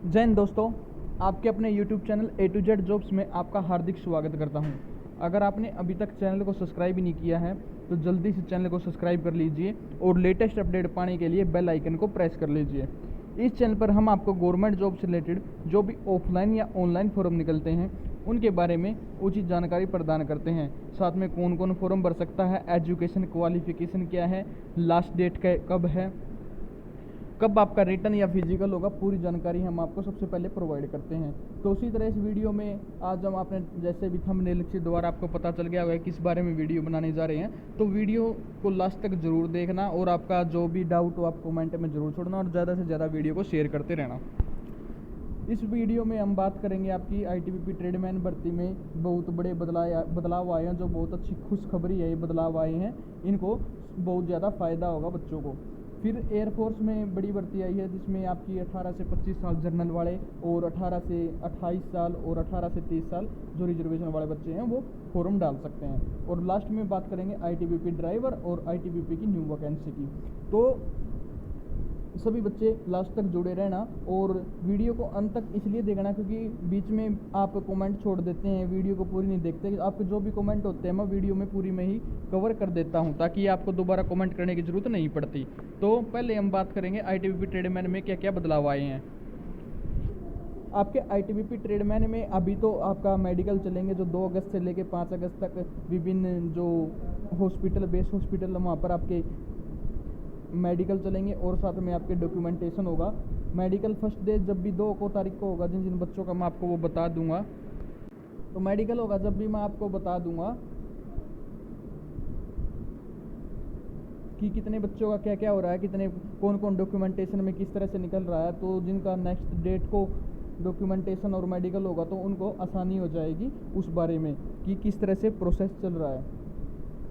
जय हिंद दोस्तों, आपके अपने YouTube channel A to Z jobs में आपका हार्दिक स्वागत करता हूं। अगर आपने अभी तक चैनल को सब्सक्राइब ही नहीं किया है तो जल्दी से चैनल को सब्सक्राइब कर लीजिए और लेटेस्ट अपडेट पाने के लिए बेल आइकन को प्रेस कर लीजिए। इस चैनल पर हम आपको गवर्नमेंट जॉब से रिलेटेड जो भी ऑफलाइन या ऑनलाइन फॉर्म निकलते हैं उनके बारे में उचित जानकारी प्रदान करते हैं। साथ में कौन कौन फॉर्म भर सकता है, एजुकेशन क्वालिफिकेशन क्या है, लास्ट डेट कब है, कब आपका रिटर्न या फिजिकल होगा, पूरी जानकारी हम आपको सबसे पहले प्रोवाइड करते हैं। तो उसी तरह इस वीडियो में आज हम आपने जैसे भी थंबनेल के द्वारा आपको पता चल गया होगा किस बारे में वीडियो बनाने जा रहे हैं, तो वीडियो को लास्ट तक जरूर देखना और आपका जो भी डाउट हो आप कमेंट में जरूर छोड़ना और ज़्यादा से ज़्यादा वीडियो को शेयर करते रहना। इस वीडियो में हम बात करेंगे आपकी ITBP ट्रेडमैन भर्ती में बहुत बड़े बदलाव आए हैं, जो बहुत अच्छी खुशखबरी है। ये बदलाव आए हैं, इनको बहुत ज़्यादा फ़ायदा होगा बच्चों को। फिर एयरफोर्स में बड़ी भर्ती आई है जिसमें आपकी 18 से 25 साल जर्नल वाले और 18 से 28 साल और 18 से 30 साल जो रिजर्वेशन वाले बच्चे हैं वो फॉर्म डाल सकते हैं। और लास्ट में बात करेंगे ITBP ड्राइवर और ITBP की न्यू वैकेंसी की। तो सभी बच्चे लास्ट तक जुड़े रहना और वीडियो को अंत तक इसलिए देखना क्योंकि बीच में आप कमेंट छोड़ देते हैं, वीडियो को पूरी नहीं देखते। आपके जो भी कमेंट होते हैं मैं वीडियो में पूरी में ही कवर कर देता हूं ताकि आपको दोबारा कमेंट करने की ज़रूरत नहीं पड़ती। तो पहले हम बात करेंगे ITBP ट्रेडमैन में क्या क्या बदलाव आए हैं। आपके ITBP ट्रेडमैन में अभी तो आपका मेडिकल चलेंगे जो 2 अगस्त से लेकर 5 अगस्त तक विभिन्न जो हॉस्पिटल बेस हॉस्पिटल वहाँ पर आपके मेडिकल चलेंगे और साथ में आपके डॉक्यूमेंटेशन होगा। मेडिकल फर्स्ट डे जब भी 2 तारीख को होगा, जिन जिन बच्चों का मैं आपको वो बता दूंगा। तो मेडिकल होगा जब भी मैं आपको बता दूंगा कि कितने बच्चों का क्या क्या हो रहा है, कितने कौन कौन डॉक्यूमेंटेशन में किस तरह से निकल रहा है। तो जिनका नेक्स्ट डेट को डॉक्यूमेंटेशन और मेडिकल होगा तो उनको आसानी हो जाएगी उस बारे में कि किस तरह से प्रोसेस चल रहा है।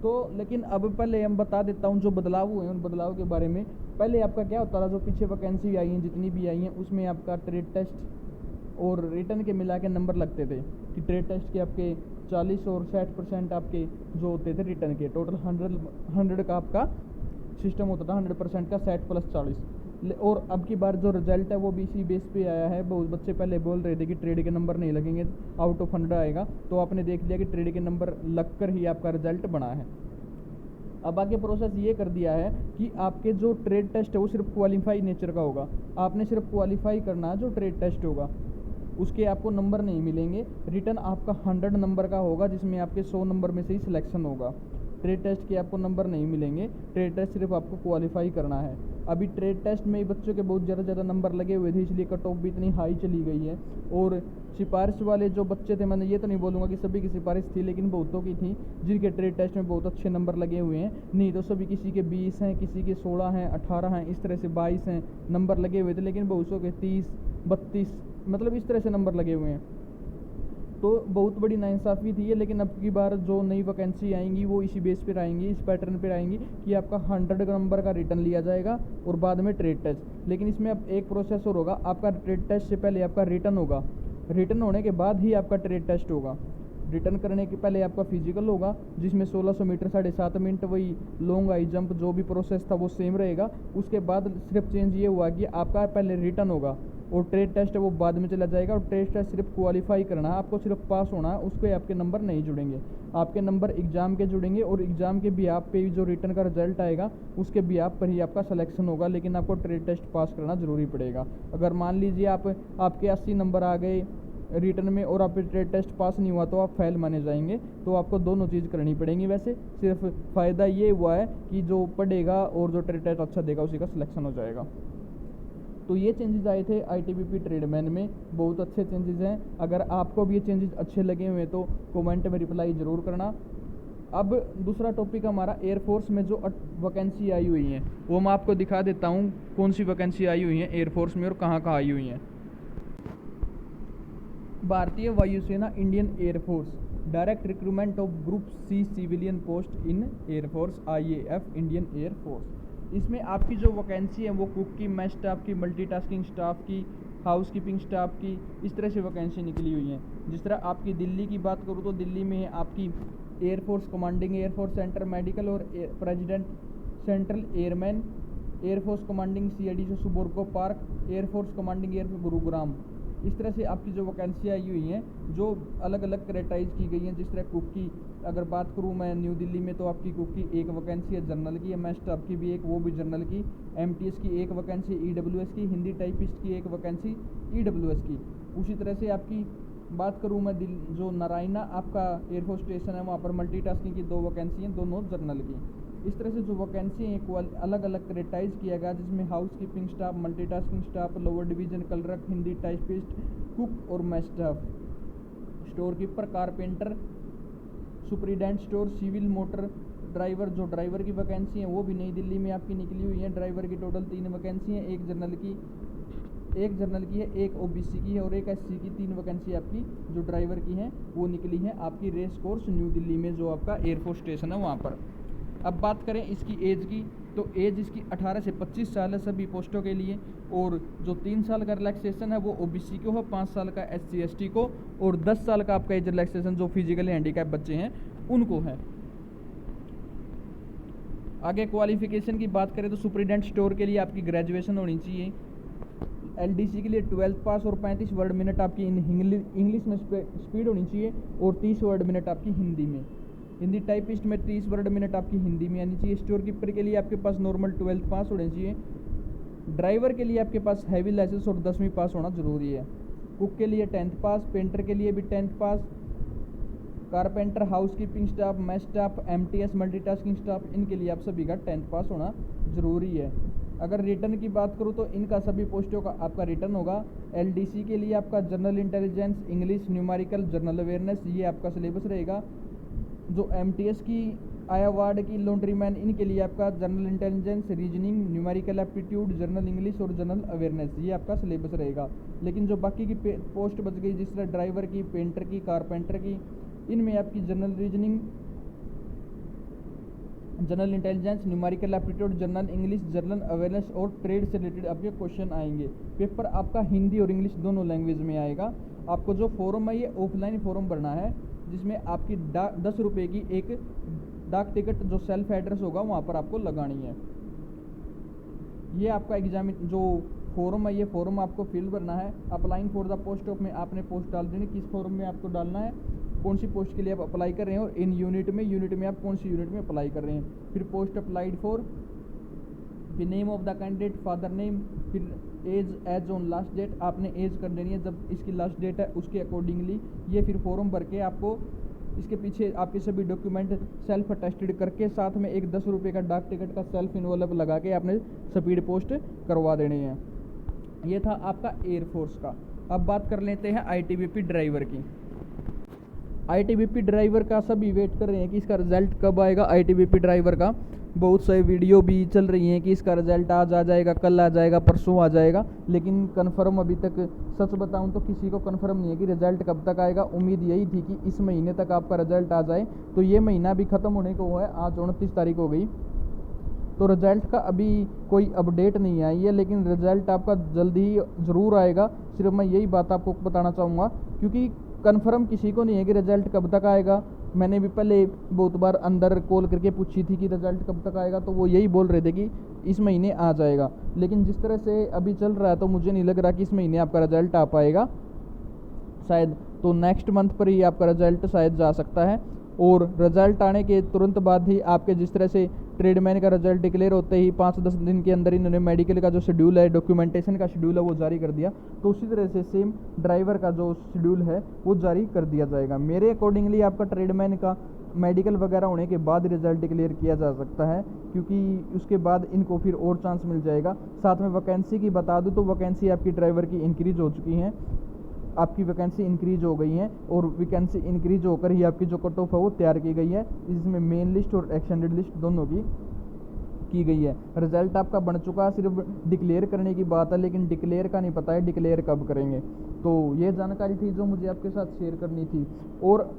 तो लेकिन अब पहले हम बता देता हूँ जो बदलाव हुए हैं उन बदलाव के बारे में। पहले आपका क्या होता था, जो पीछे वैकेंसी आई हैं जितनी भी आई हैं उसमें आपका ट्रेड टेस्ट और रिटर्न के मिला के नंबर लगते थे कि ट्रेड टेस्ट के आपके 40 और 60% आपके जो होते थे रिटर्न के, टोटल 100 का आपका सिस्टम होता था, 100% का 60 प्लस 40। और अब की बार जो रिजल्ट है वो भी इसी बेस पे आया है। बहुत बच्चे पहले बोल रहे थे कि ट्रेड के नंबर नहीं लगेंगे, आउट ऑफ 100 आएगा, तो आपने देख लिया कि ट्रेड के नंबर लगकर ही आपका रिजल्ट बना है। अब आगे प्रोसेस ये कर दिया है कि आपके जो ट्रेड टेस्ट है वो सिर्फ क्वालिफाई नेचर का होगा। आपने सिर्फ क्वालिफाई करना है, जो ट्रेड टेस्ट होगा उसके आपको नंबर नहीं मिलेंगे। रिटर्न आपका 100 नंबर का होगा जिसमें आपके 100 नंबर में से ही सिलेक्शन होगा। ट्रेड टेस्ट के आपको नंबर नहीं मिलेंगे, ट्रेड टेस्ट सिर्फ आपको क्वालिफाई करना है। अभी ट्रेड टेस्ट में बच्चों के बहुत ज़्यादा नंबर लगे हुए थे, इसलिए कट ऑफ भी इतनी हाई चली गई है। और सिफारिश वाले जो बच्चे थे, मैंने ये तो नहीं बोलूँगा कि सभी की सिफारिश थी, लेकिन बहुतों की थी जिनके ट्रेड टेस्ट में बहुत अच्छे नंबर लगे हुए हैं। नहीं तो सभी किसी के 20 हैं, किसी के 16 हैं, 18 हैं, इस तरह से 22 हैं नंबर लगे हुए थे, लेकिन बहुतों के 30, 32 मतलब इस तरह से नंबर लगे हुए हैं। तो बहुत बड़ी नाइंसाफ़ी थी ये। लेकिन अब की बार जो नई वैकेंसी आएंगी वो इसी बेस पर आएंगी, इस पैटर्न पर आएंगी कि आपका 100 नंबर का रिटर्न लिया जाएगा और बाद में ट्रेड टेस्ट। लेकिन इसमें अब एक प्रोसेस और होगा, आपका ट्रेड टेस्ट से पहले आपका रिटर्न होगा, रिटर्न होने के बाद ही आपका ट्रेड टेस्ट होगा। रिटर्न करने के पहले आपका फिजिकल होगा जिसमें 1600 मीटर 7.5 मिनट वही लॉन्ग हाई जंप जो भी प्रोसेस था वो सेम रहेगा। उसके बाद सिर्फ चेंज ये हुआ कि आपका पहले रिटर्न होगा और ट्रेड टेस्ट है वो बाद में चला जाएगा। और ट्रेड टेस्ट सिर्फ क्वालिफाई करना है, आपको सिर्फ पास होना है, उस पर आपके नंबर नहीं जुड़ेंगे। आपके नंबर एग्ज़ाम के जुड़ेंगे और एग्ज़ाम के भी आप पे जो रिटर्न का रिजल्ट आएगा उसके भी आप पर ही आपका सिलेक्शन होगा। लेकिन आपको ट्रेड टेस्ट पास करना ज़रूरी पड़ेगा। अगर मान लीजिए आपके 80 नंबर आ गए रिटर्न में और आप ट्रेड टेस्ट पास नहीं हुआ तो आप फेल माने जाएंगे। तो आपको दोनों चीज़ करनी पड़ेंगी। वैसे सिर्फ फ़ायदा ये हुआ है कि जो पढ़ेगा और जो ट्रेड टेस्ट अच्छा देगा उसी का सिलेक्शन हो जाएगा। तो ये चेंजेस आए थे ITBP ट्रेडमैन में, बहुत अच्छे चेंजेस हैं। अगर आपको भी ये चेंजेस अच्छे लगे हुए तो कमेंट में रिप्लाई ज़रूर करना। अब दूसरा टॉपिक हमारा एयरफोर्स में जो वैकेंसी आई हुई हैं वो मैं आपको दिखा देता हूँ कौन सी वैकेंसी आई हुई हैं एयरफोर्स में और कहाँ कहाँ आई हुई हैं। भारतीय वायुसेना Indian air force direct recruitment of group C civilian post in air force IAF Indian air force. इसमें आपकी जो वैकेंसी है वो कुक की, मैच स्टाफ की, मल्टीटास्किंग स्टाफ की, हाउस कीपिंग स्टाफ की, इस तरह से वैकेंसी निकली हुई हैं। जिस तरह आपकी दिल्ली की बात करूँ तो दिल्ली में है आपकी air force commanding air force centre medical और president central airman air force commanding CID से Subroto park, air force commanding air force Gurugram. इस तरह से आपकी जो वैकेंसी आई हुई हैं जो अलग अलग क्रेटाइज की गई हैं। जिस तरह कुक की अगर बात करूँ मैं न्यू दिल्ली में, तो आपकी कुक की एक वैकेंसी है जनरल की, एमएस स्टाफ की भी एक, वो भी जनरल की, MTS की एक वैकेंसी, EWS की, हिंदी टाइपिस्ट की एक वैकेंसी EWS की। उसी तरह से आपकी बात करूँ मैं जो नारायणा आपका एयरफोर्स स्टेशन है, वहाँ पर मल्टीटास्किंग की 2 वैकेंसी हैं, दोनों जनरल की। इस तरह से जो वैकेंसी हैं अलग अलग क्रेटाइज किया गया, जिसमें house keeping staff, multitasking staff, lower division clerk, Hindi typist, cook और mess staff, store keeper, carpenter, superintendent store, civil motor driver. जो ड्राइवर की वैकेंसी है वो भी नई दिल्ली में आपकी निकली हुई है। ड्राइवर की टोटल 3 वैकेंसी हैं, एक जनरल की है, एक OBC की है और एक SC की। 3 वैकेंसी आपकी जो ड्राइवर की हैं वो निकली हैं आपकी रेस कोर्स न्यू दिल्ली में, जो आपका एयरफोर्स स्टेशन है वहाँ पर। अब बात करें इसकी एज की, तो एज इसकी 18 से 25 साल है सभी पोस्टों के लिए। और जो 3 साल का रिलैक्सेशन है वो OBC को हो, 5 साल का SC ST को, और 10 साल का आपका एज रिलैक्सेशन जो फिजिकली हैंडीकैप बच्चे हैं उनको है। आगे क्वालिफिकेशन की बात करें तो सुपरिटेंडेंट स्टोर के लिए आपकी ग्रेजुएशन होनी चाहिए। LDC के लिए 12th पास और 35 वर्ड मिनट आपकी इंग्लिश में स्पीड होनी चाहिए, और 30 वर्ड मिनट आपकी हिंदी में। हिंदी टाइपिस्ट में 30 वर्ड मिनट आपकी हिंदी में आनी चाहिए। स्टोर कीपर के लिए आपके पास नॉर्मल 12th पास होना चाहिए। ड्राइवर के लिए आपके पास हैवी लाइसेंस और 10वीं पास होना जरूरी है। कुक के लिए 10th पास, पेंटर के लिए भी 10th pass, carpenter, house keeping staff, mess staff, MTS multitasking staff, इनके लिए आप सभी का 10th पास होना जरूरी है। अगर रिटर्न की बात करूँ तो इनका सभी पोस्टों का आपका रिटर्न होगा। LDC के लिए आपका general intelligence, English, numerical, general awareness, ये आपका सिलेबस रहेगा। जो MTS की आया वार्ड की लॉन्ड्रीमैन, इनके लिए आपका general intelligence, reasoning, numerical aptitude, general English और जनरल अवेयरनेस, ये आपका सिलेबस रहेगा। लेकिन जो बाकी की पोस्ट बच गई, जिस तरह ड्राइवर की, पेंटर की, कारपेंटर की, इनमें आपकी general reasoning, general intelligence, numerical aptitude, general English, general awareness और ट्रेड से रिलेटेड आपके क्वेश्चन आएंगे। पेपर आपका हिंदी और इंग्लिश दोनों लैंग्वेज में आएगा। आपको जो फॉर्म है ये ऑफलाइन फॉर्म भरना है, जिसमें आपकी 10 रुपये की एक डाक टिकट जो सेल्फ एड्रेस होगा वहाँ पर आपको लगानी है। ये आपका एग्जाम जो फॉर्म है, ये फॉर्म आपको फिल करना है। Applying for the post of में आपने पोस्ट डाल देनी, किस फॉर्म में आपको डालना है, कौन सी पोस्ट के लिए आप अप्लाई कर रहे हैं, और इन यूनिट में आप कौन सी यूनिट में अप्लाई कर रहे हैं। फिर पोस्ट अप्लाइड फॉर, फिर name of the candidate, father name, फिर एज ऑन लास्ट डेट, आपने एज कर देनी है जब इसकी लास्ट डेट है उसके अकॉर्डिंगली। ये फिर फॉर्म भर के आपको इसके पीछे आपके सभी डॉक्यूमेंट सेल्फ अटेस्टेड करके, साथ में एक 10 रुपये का डाक टिकट का सेल्फ इन्वॉल्व लगा के आपने स्पीड पोस्ट करवा देनी है। ये था आपका एयरफोर्स का। अब बात कर लेते हैं ITBP ड्राइवर की। ITBP ड्राइवर का सभी वेट कर रहे हैं कि इसका रिजल्ट कब आएगा। ITBP ड्राइवर का बहुत सारी वीडियो भी चल रही हैं कि इसका रिजल्ट आज आ जाएगा, कल आ जाएगा, परसों आ जाएगा, लेकिन कंफर्म अभी तक सच बताऊं तो किसी को कंफर्म नहीं है कि रिजल्ट कब तक आएगा। उम्मीद यही थी कि इस महीने तक आपका रिजल्ट आ जाए, तो ये महीना भी ख़त्म होने को है, आज 29 तारीख हो गई, तो रिजल्ट का अभी कोई अपडेट नहीं आई है, लेकिन रिजल्ट आपका जल्दी ही ज़रूर आएगा। सिर्फ मैं यही बात आपको बताना चाहूँगा, क्योंकि कंफर्म किसी को नहीं है कि रिजल्ट कब तक आएगा। मैंने भी पहले बहुत बार अंदर कॉल करके पूछी थी कि रिजल्ट कब तक आएगा, तो वो यही बोल रहे थे कि इस महीने आ जाएगा, लेकिन जिस तरह से अभी चल रहा है तो मुझे नहीं लग रहा कि इस महीने आपका रिजल्ट आ पाएगा शायद, तो नेक्स्ट मंथ पर ही आपका रिजल्ट शायद जा सकता है। और रिजल्ट आने के तुरंत बाद ही आपके जिस तरह से ट्रेडमैन का रिजल्ट डिक्लेयर होते ही 5-10 दिन के अंदर इन्होंने मेडिकल का जो शेड्यूल है, डॉक्यूमेंटेशन का शेड्यूल है वो जारी कर दिया, तो उसी तरह से सेम ड्राइवर का जो शेड्यूल है वो जारी कर दिया जाएगा। मेरे अकॉर्डिंगली आपका ट्रेडमैन का मेडिकल वगैरह होने के बाद रिजल्ट डिक्लेयर किया जा सकता है, क्योंकि उसके बाद इनको फिर और चांस मिल जाएगा। साथ में वैकेंसी की बता दूँ तो वैकेंसी आपकी ड्राइवर की इंक्रीज हो चुकी हैं, आपकी वैकेंसी इंक्रीज हो गई है, और वैकेंसी इंक्रीज होकर ही आपकी जो कट ऑफ है वो तैयार की गई है, जिसमें मेन लिस्ट और एक्सटेंडेड लिस्ट दोनों की गई है। रिजल्ट आपका बन चुका है, सिर्फ डिक्लेयर करने की बात है, लेकिन डिक्लेयर का नहीं पता है डिक्लेयर कब करेंगे। तो ये जानकारी थी जो मुझे आपके साथ शेयर करनी थी। और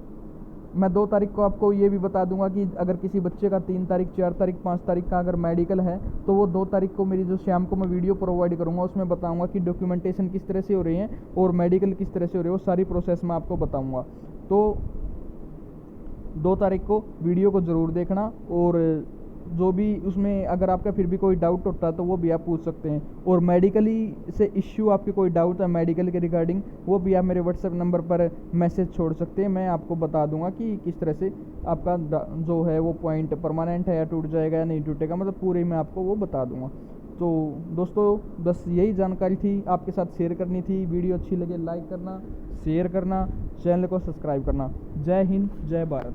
मैं 2 तारीख को आपको ये भी बता दूंगा कि अगर किसी बच्चे का 3 तारीख, 4 तारीख, 5 तारीख का अगर मेडिकल है, तो वो 2 तारीख को मेरी जो शाम को मैं वीडियो प्रोवाइड करूंगा, उसमें बताऊंगा कि डॉक्यूमेंटेशन किस तरह से हो रही है और मेडिकल किस तरह से हो रही है, वो सारी प्रोसेस मैं आपको बताऊंगा। तो 2 तारीख को वीडियो को ज़रूर देखना, और जो भी उसमें अगर आपका फिर भी कोई डाउट होता है तो वो भी आप पूछ सकते हैं। और मेडिकली से इश्यू आपके कोई डाउट है मेडिकल के रिगार्डिंग, वो भी आप मेरे व्हाट्सएप नंबर पर मैसेज छोड़ सकते हैं। मैं आपको बता दूंगा कि किस तरह से आपका जो है वो पॉइंट परमानेंट है या टूट जाएगा या नहीं टूटेगा, मतलब पूरे मैं आपको वो बता दूंगा। तो दोस्तों बस यही जानकारी थी आपके साथ शेयर करनी थी। वीडियो अच्छी लगे लाइक करना, शेयर करना, चैनल को सब्सक्राइब करना। जय हिंद, जय भारत।